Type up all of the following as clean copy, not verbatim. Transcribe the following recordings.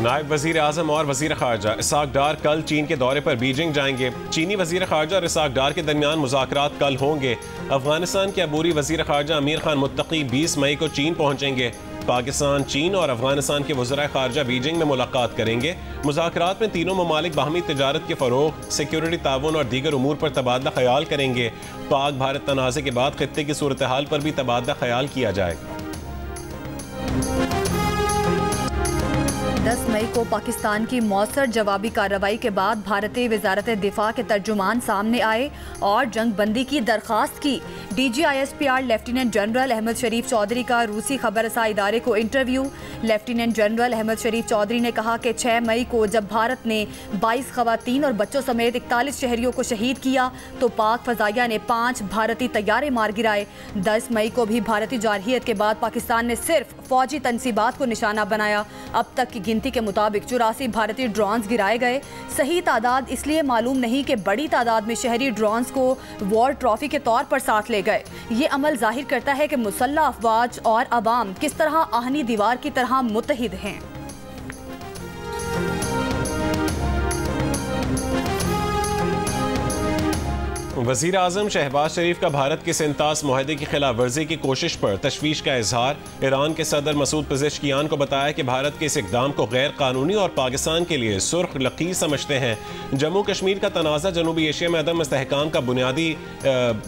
नायब वजीर आजम और वजीर खारजा इसाक डार कल चीन के दौरे पर बीजिंग जाएंगे। चीनी वजीर खारजा और इसाक डार के दरमियान मुज़ाकरात कल होंगे। अफगानिस्तान के अबूरी वजीर खारजा अमीर खान मुत्तकी 20 मई को चीन पहुंचेंगे। पाकिस्तान, चीन और अफगानिस्तान के वज़राए खारजा बीजिंग में मुलाकात करेंगे। मुज़ाकरात में तीनों ममालिक बाहमी तिजारत के फ़रोग़, सिक्योरिटी ताउन और दीगर उमूर पर तबादला ख्याल करेंगे। पाक भारत तनाज़े के बाद खित्ते की सूरत हाल पर भी तबादला ख्याल किया जाएगा। 10 मई को पाकिस्तान की मौसर जवाबी कार्रवाई के बाद भारतीय वजारत दिफा के तर्जुमान सामने आए और जंग बंदी की दरख्वास्त की। DGISPR लेफ्टिनेंट जनरल अहमद शरीफ चौधरी का रूसी खबरसा इदारे को इंटरव्यू। लेफ्टिनेंट जनरल अहमद शरीफ चौधरी ने कहा कि 6 मई को जब भारत ने 22 खवातीन और बच्चों समेत 41 शहरियों को शहीद किया तो पाक फजाइया ने 5 भारतीय तैयारे मार गिराए। 10 मई को भी भारतीय जारहियत के बाद पाकिस्तान ने सिर्फ फौजी तनसीबात को निशाना बनाया। अब तक की गिनती के मुताबिक 84 भारतीय ड्रोन्स गिराए गए। सही तादाद इसलिए मालूम नहीं कि बड़ी तादाद में शहरी ड्रोन्स को वॉर ट्रॉफी के तौर पर साथ ले गए। ये अमल जाहिर करता है कि मुसल्लह अफवाज और अवाम किस तरह आहनी दीवार की तरह मुत्तहिद हैं। वज़ीर आज़म शहबाज शरीफ का भारत के सेंतास मुआहदे की खिलाफ वर्जी की कोशिश पर तशवीश का इजहार। ईरान के सदर मसूद पेज़ेश्कियान को बताया कि भारत के इस इक़दाम को गैर कानूनी और पाकिस्तान के लिए सुर्ख लकीर समझते हैं। जम्मू कश्मीर का तनाज़ा जनूबी एशिया में अदम इस्तेहकाम का बुनियादी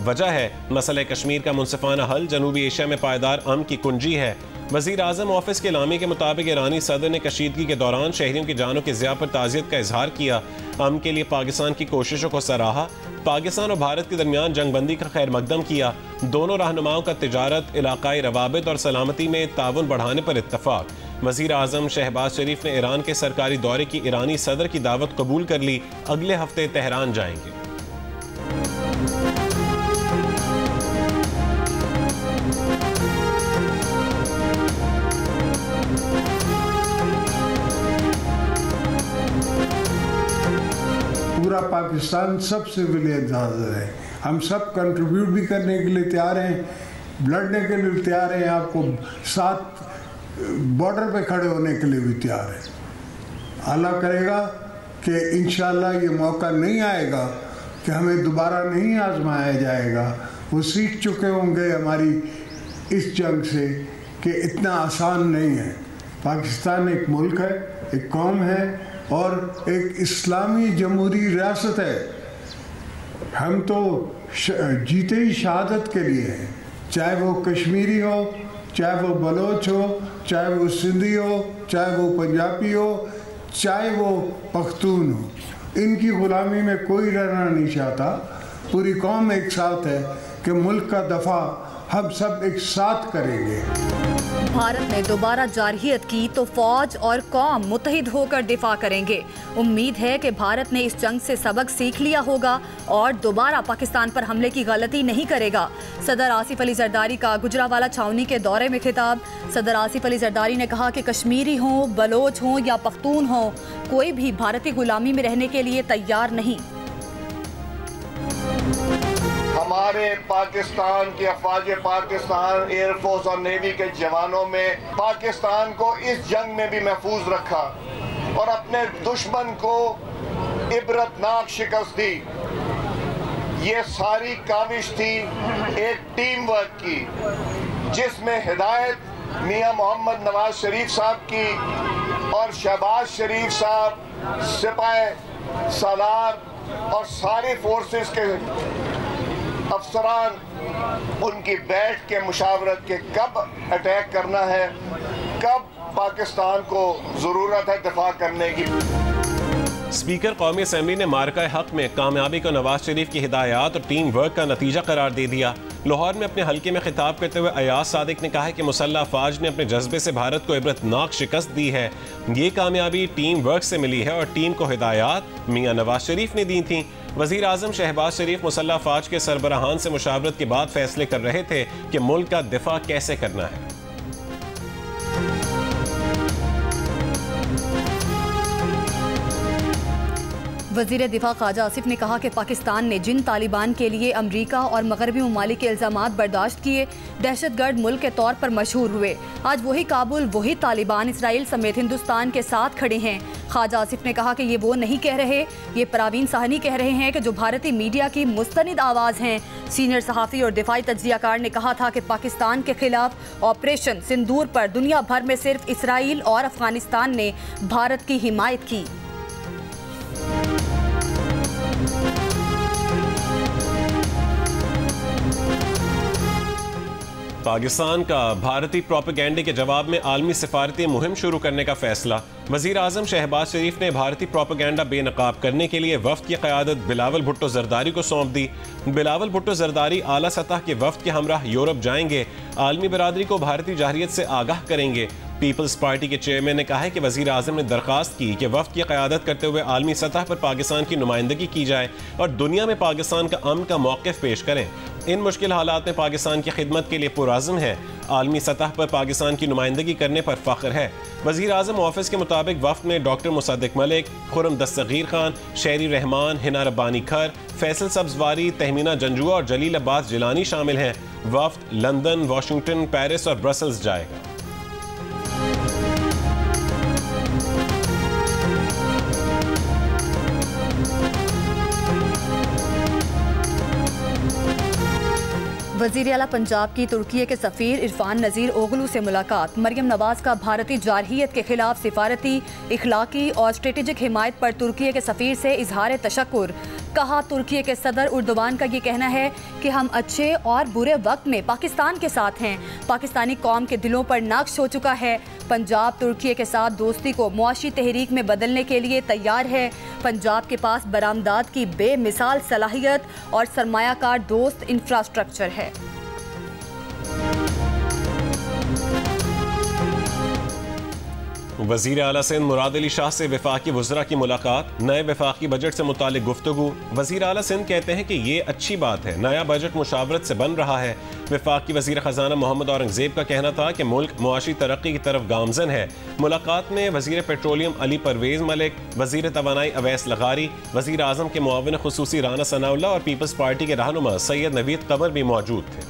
वजह है। मसले कश्मीर का मुनसिफाना हल जनूबी एशिया में पायदार अमन की कुंजी है। वज़ीर आज़म ऑफिस के एलामी के मुताबिक ईरानी सदर ने कशीदगी के दौरान शहरियों की जानों की ज़िया पर ताज़ियत का इजहार किया। अमन के लिए पाकिस्तान की कोशिशों को सराहा। पाकिस्तान और भारत के दरमियान जंगबंदी का खैर मकदम किया। दोनों रहनुमाओं का तिजारत, इलाकाई रवाबित और सलामती में ताउन बढ़ाने पर इत्तफाक। वज़ीर आज़म शहबाज शरीफ ने ईरान के सरकारी दौरे की ईरानी सदर की दावत कबूल कर ली। अगले हफ्ते तेहरान जाएंगे। पूरा पाकिस्तान सब सिविलियन हाजिर है। हम सब कंट्रीब्यूट भी करने के लिए तैयार हैं, लड़ने के लिए तैयार हैं, आपको साथ बॉर्डर पे खड़े होने के लिए भी तैयार हैं। अल्लाह करेगा कि इंशाल्लाह ये मौका नहीं आएगा कि हमें दोबारा नहीं आजमाया जाएगा। वो सीख चुके होंगे हमारी इस जंग से कि इतना आसान नहीं है। पाकिस्तान एक मुल्क है, एक कौम है और एक इस्लामी जमहूरी रियासत है। हम तो जीते ही शहादत के लिए हैं, चाहे वो कश्मीरी हो, चाहे वो बलोच हो, चाहे वो सिंधी हो, चाहे वो पंजाबी हो, चाहे वो पख्तून हो। इनकी गुलामी में कोई रहना नहीं चाहता। पूरी कौम एक साथ है कि मुल्क का दफा हम सब एक साथ करेंगे। भारत ने दोबारा जारहियत की तो फौज और कौम मुत्तहिद होकर दिफा करेंगे। उम्मीद है कि भारत ने इस जंग से सबक सीख लिया होगा और दोबारा पाकिस्तान पर हमले की गलती नहीं करेगा। सदर आसिफ अली जरदारी का गुजरावाला छावनी के दौरे में खिताब। सदर आसिफ अली जरदारी ने कहा कि कश्मीरी हों, बलोच हों या पख्तून हों, कोई भी भारतीय गुलामी में रहने के लिए तैयार नहीं। हमारे पाकिस्तान की अफवाज पाकिस्तान, एयरफोर्स और नेवी के जवानों में पाकिस्तान को इस जंग में भी महफूज रखा और अपने दुश्मन को इबरतनाक शिकस्त दी। ये सारी काविश थी एक टीम वर्क की, जिसमें हिदायत मियां मोहम्मद नवाज शरीफ साहब की और शहबाज शरीफ साहब, सिपाही सालार और सारे फोर्सेस के अफसरान उनकी बैठ के मुशावरत के कब अटैक करना है, कब पाकिस्तान को ज़रूरत है दिफा करने की। स्पीकर कौमी असम्बली ने मार्का हक में कामयाबी को नवाज शरीफ की हिदायत और टीम वर्क का नतीजा करार दे दिया। लाहौर में अपने हल्के में खिताब करते हुए अयाज सादिक ने कहा है कि मुसल्लह अफवाज ने अपने जज्बे से भारत को इबरतनाक शिकस्त दी है। ये कामयाबी टीम वर्क से मिली है और टीम को हिदायत मियां नवाज शरीफ ने दी थी। वज़ीर आज़म शहबाज शरीफ मुसल्लह अफवाज के सरबराहान से मुशावरत के बाद फैसले कर रहे थे कि मुल्क का दिफा कैसे करना है। वज़ीर दिफा ख्वाजा आसिफ ने कहा कि पाकिस्तान ने जिन तालिबान के लिए अमरीका और मगरबी ममालिक के इल्ज़ामात बर्दाश्त किए, दहशतगर्द मुल्क के तौर पर मशहूर हुए, आज वही काबुल, वही तालिबान इसराइल समेत हिंदुस्तान के साथ खड़े हैं। ख्वाजा आसिफ ने कहा कि ये वो नहीं कह रहे, ये परवीन साहनी कह रहे हैं कि जो भारतीय मीडिया की मुस्तनिद आवाज़ हैं। सीनियर सहाफ़ी और दिफाई तज्ज़ियाकार ने कहा था कि पाकिस्तान के खिलाफ ऑपरेशन सिंदूर पर दुनिया भर में सिर्फ इसराइल और अफगानिस्तान ने भारत की हिमायत की। पाकिस्तान का भारतीय प्रोपेगेंडे के जवाब में आलमी सिफारती मुहिम शुरू करने का फैसला। वज़ीर आज़म शहबाज शरीफ ने भारतीय प्रोपेगेंडा बेनकाब करने के लिए वफ्द की क़यादत बिलावल भुट्टो ज़रदारी को सौंप दी। बिलावल भुट्टो ज़रदारी आला सतह के वफ्द के हमरा यूरोप जाएंगे, आलमी बरादरी को भारतीय जाहिरियत से आगाह करेंगे। पीपल्स पार्टी के चेयरमैन ने कहा है कि वज़ीर आज़म ने दरख्वास्त की कि वफ्द की क़यादत करते हुए आलमी सतह पर पाकिस्तान की नुमाइंदगी की जाए और दुनिया में पाकिस्तान का अमन का मौक़िफ़ पेश करें। इन मुश्किल हालात में पाकिस्तान की खिदमत के लिए पुराज़म है। आलमी सतह पर पाकिस्तान की नुमाइंदगी करने पर फ़ख्र है। वज़ीर आज़म ऑफिस के मुताबिक वफ्द में डॉक्टर मुसद्दिक मलिक, खुर्रम दस्तगीर खान, शेरी रहमान, हिना रब्बानी खर, फैसल सब्ज़वारी, तहमीना जंजुआ और जलील अब्बास जिलानी शामिल हैं। वफ्द लंदन, वाशिंगटन, पेरिस और ब्रसल्स जाएगा। वज़ीर आला पंजाब की तुर्की के सफ़ीर इरफान नज़ीर ओगलू से मुलाकात। मरियम नवाज़ का भारतीय जारहियत के खिलाफ सिफारती, इखलाकी और स्ट्रेटेजिक हिमायत पर तुर्की के सफ़ीर से इजहार तशक्कुर। कहा, तुर्की के सदर उर्दुवान का ये कहना है कि हम अच्छे और बुरे वक्त में पाकिस्तान के साथ हैं। पाकिस्तानी कौम के दिलों पर नक्श हो चुका है। पंजाब तुर्की के साथ दोस्ती को मुआशी तहरीक में बदलने के लिए तैयार है। पंजाब के पास बरामदात की बेमिसाल सलाहियत और सरमायाकार दोस्त इंफ्रास्ट्रक्चर है। वज़ीर आला सिंध मुराद अली शाह से वफाकी वज़रा की मुलाकात। नए वफाकी बजट से मुतालिक गुफ्तगू। वज़ीर आला सिंध कहते हैं कि ये अच्छी बात है, नया बजट मुशावरत से बन रहा है। वफाकी वज़ीर ख़जाना मोहम्मद औरंगज़ेब का कहना था कि मुल्क मुआशी तरक्की की तरफ गामज़न है। मुलाकात में वज़ीर पेट्रोलियम अली परवेज़ मलिक, वज़ीर तवानाई अवैस लगारी, वज़ीर आज़म के मुआविन ख़ुसूसी राना सनाउल्लाह और पीपल्स पार्टी के रहनुमा सैयद नवीद कमर भी मौजूद थे।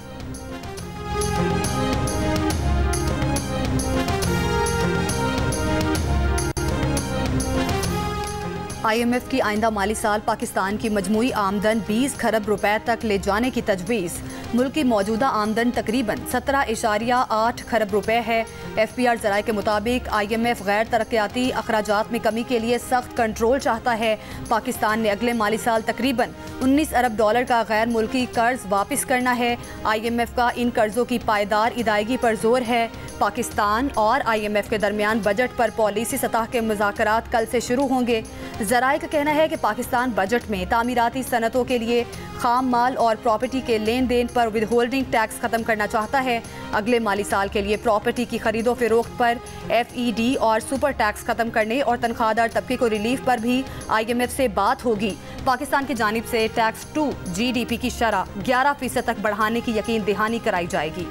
IMF की आइंदा माली साल पाकिस्तान की मजमूई आमदन 20 खरब रुपए तक ले जाने की तजवीज़। मुल्क की मौजूदा आमदन तकरीबन 17.8 खरब रुपए है। FPR ज़राए के मुताबिक IMF गैर तरक्याती अखराजात में कमी के लिए सख्त कंट्रोल चाहता है। पाकिस्तान ने अगले माली साल तकरीबन 19 अरब डॉलर का गैर मुल्की कर्ज वापस करना है। IMF का इन कर्जों की पायदार इदायगी पर जोर है। पाकिस्तान और IMF के दरमियान बजट पर पॉलिसी सतह के मुज़ाकरात कल से शुरू होंगे। ज़राए का कहना है कि पाकिस्तान बजट में तामीराती सनतों के लिए खाम माल और प्रॉपर्टी के लेन देन पर विदहोल्डिंग टैक्स ख़त्म करना चाहता है। अगले माली साल के लिए प्रॉपर्टी की खरीदो फरोख्त पर FED और सुपर टैक्स ख़त्म करने और तनख्वाहदार तबके को रिलीफ पर भी IMF से बात होगी। पाकिस्तान की जानिब से टैक्स टू GDP की शरह 11% तक बढ़ाने की यकीन दहानी कराई जाएगी।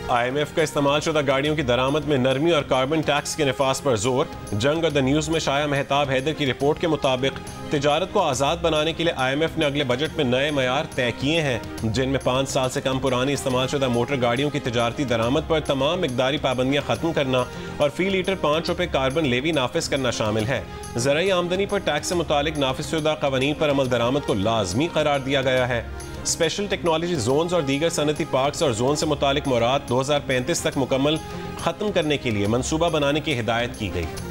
IMF का इस्तेमाल शुदा गाड़ियों की दरामद में नरमी और कार्बन टैक्स के नफाज पर जोर। जंग और द न्यूज़ में शाया मेहताब हैदर की रिपोर्ट के मुताबिक तिजारत को आज़ाद बनाने के लिए IMF ने अगले बजट में नए मयार तय किए हैं, जिनमें 5 साल से कम पुरानी इस्तेमाल शुदा मोटर गाड़ियों की तिजारती दरामद पर तमाम मिकदारी पाबंदियाँ ख़त्म करना और फी लीटर 5 रुपये कार्बन लेवी नाफिज करना शामिल है। ज़राई आमदनी पर टैक्स से मुतालिक नाफिज शुदा क़वानीन पर अमल दरामद को लाजमी करार दिया गया है। स्पेशल टेक्नोलॉजी जोन्स और दीगर सनती पार्क्स और जोन से मुतालिक मुराद 2035 तक मुकम्मल ख़त्म करने के लिए मनसूबा बनाने की हिदायत की गई है।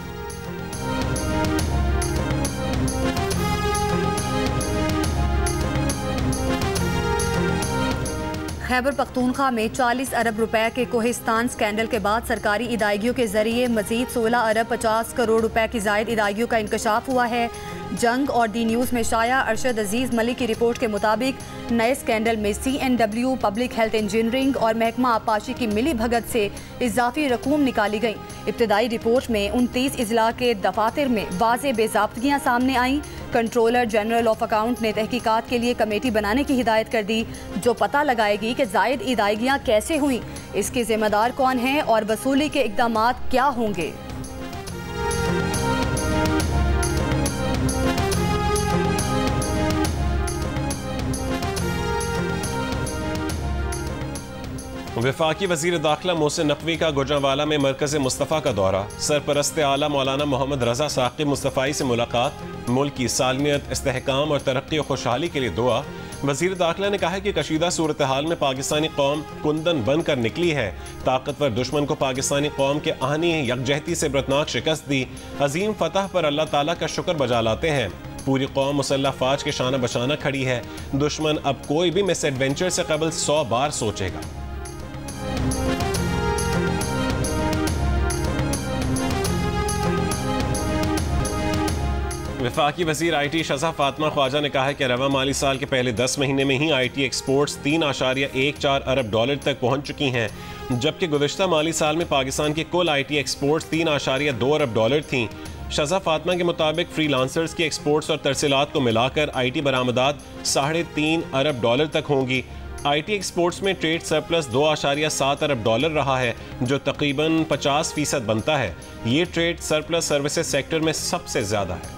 खैबर पख्तूनख्वा में 40 अरब रुपए के कोहिस्तान स्कैंडल के बाद सरकारी इदायगियों के जरिए मजीद 16 अरब 50 करोड़ रुपए की जायद इदायगियों का इंकशाफ हुआ है। जंग और दी न्यूज़ में शाया अरशद अजीज मलिक की रिपोर्ट के मुताबिक नए स्कैंडल में CNW, पब्लिक हेल्थ इंजीनियरिंग और महकमा आपाशी की मिली भगत से इजाफी रकूम निकाली गई। इब्तदाई रिपोर्ट में 29 इजला के दफातर में वाज़े बेज़ाब्तगियाँ सामने आईं। कंट्रोलर जनरल ऑफ अकाउंट ने तहकीकात के लिए कमेटी बनाने की हिदायत कर दी, जो पता लगाएगी कि जायद अदायगियाँ कैसे हुई, इसके जिम्मेदार कौन हैं और वसूली के इकदाम क्या होंगे। वफाकी वज़ीर दाखिला मोहसिन नकवी का गुजरांवाला में मरकज़ मुस्तफ़ा का दौरा, सरपरस्त आला मौलाना मोहम्मद रज़ा साक़िब मुस्तफ़ाई से मुलाकात, मुल्क की सालमियत, इस्तेहकाम और तरक्की और खुशहाली के लिए दुआ। वज़ीर दाखिला ने कहा है कि कशीदा सूरत हाल में पाकिस्तानी कौम कुंदन बनकर निकली है। ताकतवर दुश्मन को पाकिस्तानी कौम के आहनी यकजहती से बरतनाक शिकस्त दी। अजीम फतह पर अल्लाह ताला का शुक्र बजा लाते हैं। पूरी कौम मुसल्लह फ़ौज के शाना बशाना खड़ी है। दुश्मन अब कोई भी मिस एडवेंचर से कबल 100 बार सोचेगा। वफाकी वज़ीर IT शज़ा फातिमा ख्वाजा ने कहा है कि रवा माली साल के पहले 10 महीने में ही IT एक्सपोर्ट्स $3.14 अरब तक पहुँच चुकी हैं, जबकि गुज़िश्ता माली साल में पाकिस्तान की कुल IT एक्सपोर्ट्स $3.2 अरब थीं। शज़ा फातिमा के मुताबिक फ्रीलांसर्स की एक्सपोर्ट्स और तरसीलात को मिलाकर IT बरामदात $3.5 अरब तक होंगी। IT एक्सपोर्ट्स में ट्रेड सरप्लस $2.7 अरब रहा है, जो तकरीबन 50% बनता है। ये ट्रेड सरप्लस सर्विसेज सेक्टर में सबसे ज़्यादा है।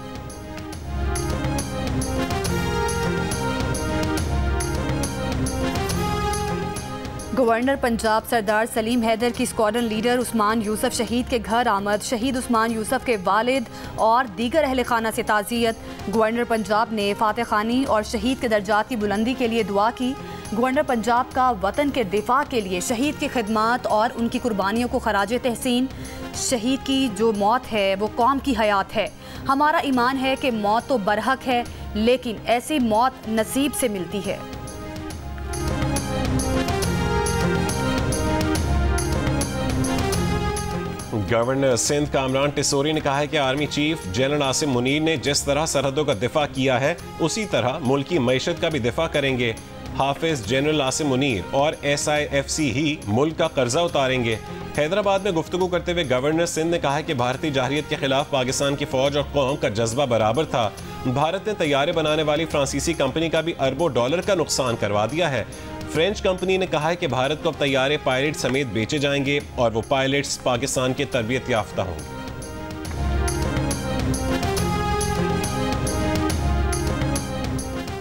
गवर्नर पंजाब सरदार सलीम हैदर की स्क्वाड्रन लीडर उस्मान यूसुफ शहीद के घर आमद। शहीद उस्मान यूसुफ के वालिद और दीगर अहल खाना से ताज़ियत। गवर्नर पंजाब ने फातह खानी और शहीद के दर्जात की बुलंदी के लिए दुआ की। गवर्नर पंजाब का वतन के दिफा के लिए शहीद की खिदमत और उनकी कुर्बानियों को खराज तहसीन। शहीद की जो मौत है वो कौम की हयात है। हमारा ईमान है कि मौत तो बरहक है, लेकिन ऐसी मौत नसीब से मिलती है। गवर्नर सिंध कामरान टिसोरी ने कहा है कि army chief general Asim Munir ने जिस तरह सरहदों का दिफा किया है, उसी तरह मुल्क की मईशत का भी दिफा करेंगे। हाफिज जनरल आसिम मुनीर और SIFC ही मुल्क का कर्जा उतारेंगे। हैदराबाद में गुफ्तगू करते हुए गवर्नर सिंध ने कहा है कि भारतीय जाहिलियत के खिलाफ पाकिस्तान की फौज और कौम का जज्बा बराबर था। भारत ने तैयारे बनाने वाली फ्रांसीसी कंपनी का भी अरबों डॉलर का नुकसान करवा दिया है। फ्रेंच कंपनी ने कहा है कि भारत को अब तैयारे पायलट समेत बेचे जाएंगे और वो पायलट्स पाकिस्तान के तरबियत याफ्ता होंगे।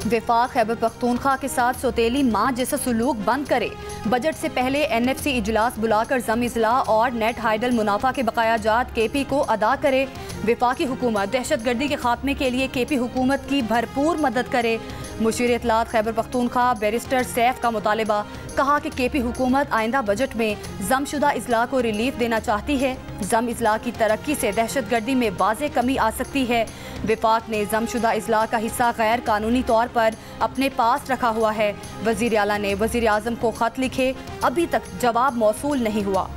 वफाक खैबर पख्तूनख्वा के साथ सौतेली माँ जैसा सलूक बंद करे। बजट से पहले NFC इजलास बुलाकर जम इजला और नेट हाइडल मुनाफा के बकायाजात KP को अदा करे। वफाकी हुकूमत दहशत गर्दी के खात्मे के लिए KP हुकूमत की भरपूर मदद करे। मुशीर इत्तलात खैबर पख्तूनख्वा बैरिस्टर सैफ का मुतालबा। कहा कि KP हुकूमत आइंदा बजट में जमशुदा इजला को रिलीफ देना चाहती है। जम इजला की तरक्की से दहशत गर्दी में वाज़ेह कमी आ सकती है। वफाक ने जमशुदा इजला का हिस्सा गैर कानूनी तौर पर अपने पास रखा हुआ है। वज़ीर आला ने वज़ीर आज़म को खत लिखे, अभी तक जवाब मौसूल नहीं हुआ।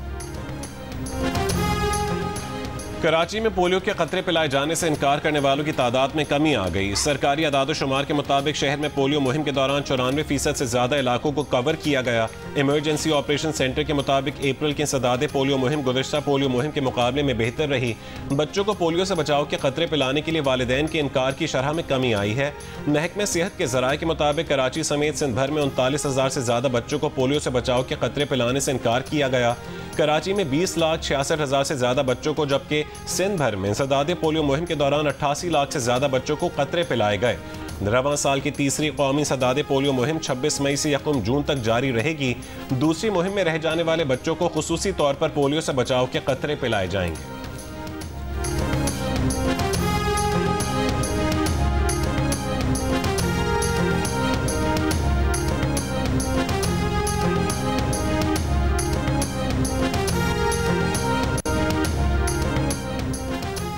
कराची में पोलियो के खतरे पिलाए जाने से इनकार करने वालों की तादाद में कमी आ गई। सरकारी अदाद-ओ-शुमार के मुताबिक शहर में पोलियो मुहिम के दौरान 94% से ज़्यादा इलाकों को कवर किया गया। इमरजेंसी ऑपरेशन सेंटर के मुताबिक अप्रैल की सदादे पोलियो मुहिम गुज़िश्ता पोलियो मुहिम के मुकाबले में बेहतर रही। बच्चों को पोलियो से बचाव के खतरे पिलाने के लिए वालिदैन के इनकार की शरह में कमी आई है। महकमे सेहत के ज़राए के मुताबिक कराची समेत सिंध भर में 39,000 से ज़्यादा बच्चों को पोलियो से बचाव के खतरे पिलाने से इनकार किया गया। कराची में 20,66,000 से ज़्यादा बच्चों को, जबकि सिंध भर में सदादे पोलियो मुहिम के दौरान 88 लाख से ज़्यादा बच्चों को खतरे पिलाए गए। रवां साल की तीसरी कौमी सदादे पोलियो मुहिम 26 मई से 1 जून तक जारी रहेगी। दूसरी मुहिम में रह जाने वाले बच्चों को खुसूसी तौर पर पोलियो से बचाव के खतरे पिलाए जाएंगे।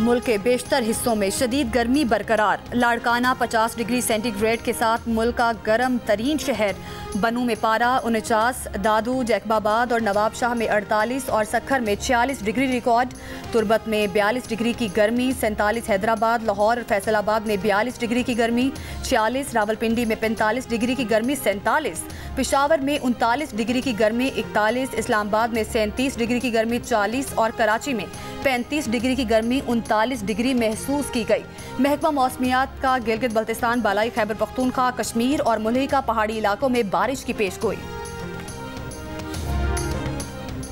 मुल्क के बेशतर हिस्सों में शदीद गर्मी बरकरार। लाड़काना 50 डिग्री सेंटीग्रेड के साथ मुल्क का गर्म तरीन शहर। बनू में पारा 49, दादू, जैकबाबाद और नवाब शाह में 48 और सक्खर में 46 डिग्री रिकॉर्ड। तुर्बत में 42 डिग्री की गर्मी, 47 हैदराबाद, लाहौर और फैसलाबाद में 42 डिग्री की गर्मी, 46 रावलपिंडी में 45 डिग्री की गर्मी, 47 पेशावर में 39 डिग्री की गर्मी, 41 इस्लामाबाद में 37 डिग्री की गर्मी, 40 और कराची में 35 डिग्री की गर्मी, 39 डिग्री महसूस की गई। महकमा मौसमियात का गिलगित बल्तिस्तान, बालाई खैबर पख्तूनख्वा, कश्मीर और मुल्हिका पहाड़ी इलाकों में बारिश की पेशगोई।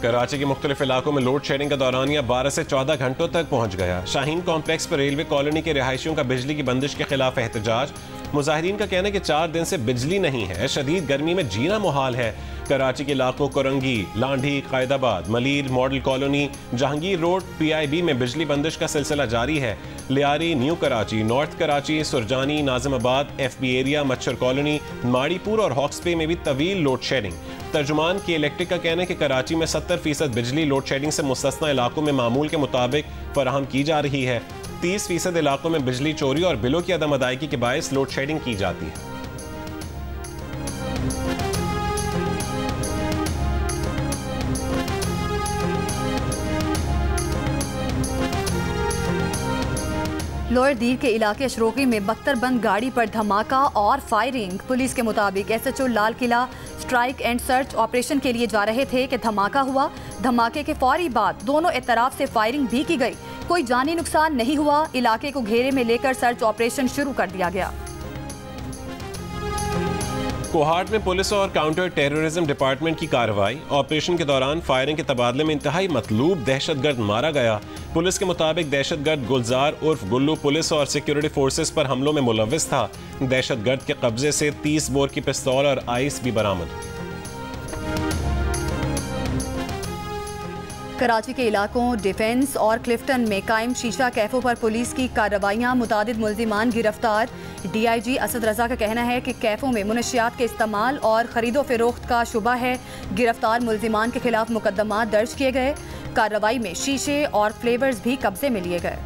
कराची के मुख्तलिफ इलाकों में लोड शेडिंग का दौरानिया 12 से 14 घंटों तक पहुंच गया। शाहीन कॉम्प्लेक्स पर रेलवे कॉलोनी के रिहायशियों का बिजली की बंदिश के खिलाफ एहतजाज। मुजाहिरीन का कहना है कि 4 दिन से बिजली नहीं है, शदीद गर्मी में जीना मुहाल है। कराची के इलाकों Korangi, Landhi, Qaidabad, Malir, model colony, Jahangir road, PIB में बिजली बंदिश का सिलसिला जारी है। Lyari, new Karachi, north Karachi, Surjani, Nazimabad, FB area, मच्छर कॉलोनी, माड़ीपुर और हॉक्सपे में भी तवील लोड शेडिंग। तर्जुमान की इलेक्ट्रिक का कहना है कि कराची में 70% बिजली लोड शेडिंग से मुस्तस्ना इलाकों में मामूल के मुताबिक फराहम की जा रही है। 30% इलाकों में बिजली चोरी और बिलों की अदम अदायगी के बायस लोड शेडिंग की जाती है। लोअर दीर के इलाके अशरोकी में बख्तरबंद गाड़ी पर धमाका और फायरिंग। पुलिस के मुताबिक SHO Lal Qila strike and search operation के लिए जा रहे थे कि धमाका हुआ। धमाके के फौरी बाद दोनों तरफ से फायरिंग भी की गई। कोई जानी नुकसान नहीं हुआ। इलाके को घेरे में लेकर सर्च ऑपरेशन शुरू कर दिया गया। कोहाट में पुलिस और काउंटर टेररिज्म डिपार्टमेंट की कार्रवाई। ऑपरेशन के दौरान फायरिंग के तबादले में इंतहाई मतलूब दहशतगर्द मारा गया। पुलिस के मुताबिक दहशतगर्द गुलजार उर्फ गुल्लू पुलिस और सिक्योरिटी फोर्सेस पर हमलों में मुलव्विस था। दहशतगर्द के कब्जे से 30 बोर की पिस्तौल और आइस भी बरामद। कराची के इलाकों डिफेंस और क्लिफ्टन में कायम शीशा कैफों पर पुलिस की कार्रवाइयाँ, मुतादिद मुल्जिमान गिरफ्तार। DIG असद रजा का कहना है कि कैफों में मुनशियात के इस्तेमाल और खरीदो फरोख्त का शुबा है। गिरफ्तार मुल्जिमान के खिलाफ मुकदमा दर्ज किए गए। कार्रवाई में शीशे और फ्लेवर्स भी कब्जे में लिए गए।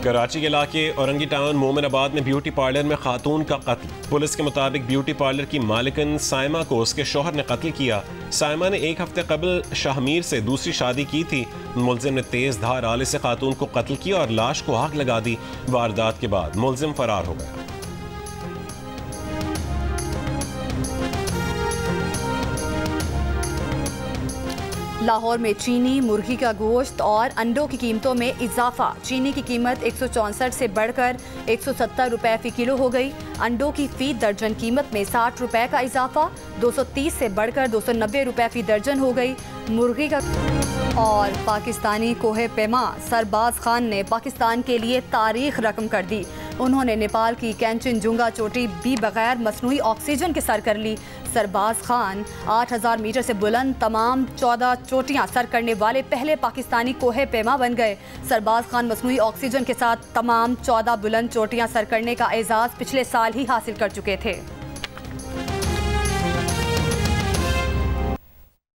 कराची के इलाके औरंगी टाउन मोमिनाबाद में ब्यूटी पार्लर में खातून का कत्ल। पुलिस के मुताबिक ब्यूटी पार्लर की मालिकन साइमा को उसके शौहर ने कत्ल किया। साइमा ने 1 हफ्ते कबल शाहमीर से दूसरी शादी की थी। मुलजिम ने तेज धार आले से खातून को कत्ल किया और लाश को आग लगा दी। वारदात के बाद मुलजिम फरार हो गया। लाहौर में चीनी, मुर्गी का गोश्त और अंडों की कीमतों में इजाफा। चीनी की कीमत 164 से बढ़कर 170 रुपए फी किलो हो गई। अंडों की फी दर्जन कीमत में 60 रुपए का इजाफा, 230 से बढ़कर 290 रुपए फी दर्जन हो गई। मुर्गी का और पाकिस्तानी कोहे पैमा सरबाज खान ने पाकिस्तान के लिए तारीख रकम कर दी। उन्होंने नेपाल की कैंचनजुंगा चोटी भी बगैर मसनूई ऑक्सीजन के सर कर ली। सरबाज खान 8000 मीटर से बुलंद तमाम 14 चोटियां सर करने वाले पहले पाकिस्तानी कोहे पैमा बन गए। सरबाज खान मसनूई ऑक्सीजन के साथ तमाम 14 बुलंद चोटियां सर करने का एजाज़ पिछले साल ही हासिल कर चुके थे।